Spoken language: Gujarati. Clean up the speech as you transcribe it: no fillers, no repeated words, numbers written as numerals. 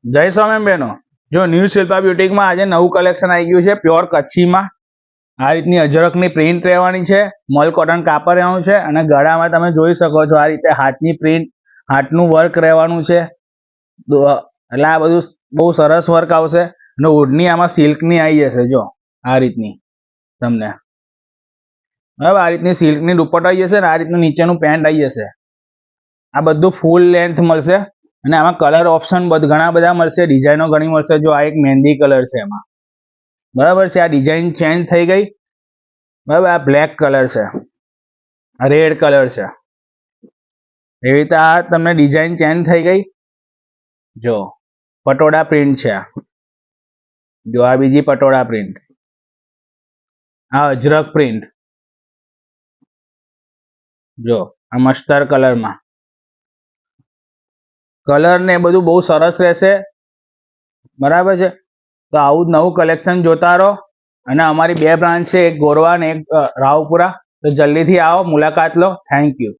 જય સ્વામી બહેનો, જો ન્યૂ શિલ્પા બ્યુટીકમાં આજે નવું કલેક્શન આવી ગયું છે પ્યોર કચ્છીમાં. આ રીતની અજરકની પ્રિન્ટ રહેવાની છે, મલ કોટન કાપડ રહેવાનું છે અને ગળામાં તમે જોઈ શકો છો આ રીતે હાથની પ્રિન્ટ, હાથનું વર્ક રહેવાનું છે. એટલે આ બધું બહુ સરસ વર્ક આવશે અને ઓઢણી આમાં સિલ્કની આવી જશે. જો આ રીતની તમને બરાબર આ રીતની સિલ્કની દુપટ્ટો આવી જશે ને આ રીતનું નીચેનું પેન્ટ આવી જશે. આ બધું ફૂલ લેન્થ મળશે અને આમાં કલર ઓપ્શન ઘણા બધા મળશે, ડિઝાઇનો ઘણી મળશે. જો આ એક મહેંદી કલર છે એમાં, બરાબર છે. આ ડિઝાઇન ચેન્જ થઈ ગઈ, બરાબર. આ બ્લેક કલર છે, આ રેડ કલર છે. એવી રીતે આ તમને ડિઝાઇન ચેન્જ થઈ ગઈ. જો પટોળા પ્રિન્ટ છે, જો આ બીજી પટોળા પ્રિન્ટ, આ અજરક પ્રિન્ટ, જો આ મસ્ટર કલરમાં કલર ને બધું બહુ સરસ રહેશે, બરાબર છે. તો આવું જ નવું કલેક્શન જોતા રહો. અને અમારી બે બ્રાન્ચ છે, એક ગોરવા અને એક રાવપુરા. તો જલ્દીથી આવો, મુલાકાત લો. Thank you.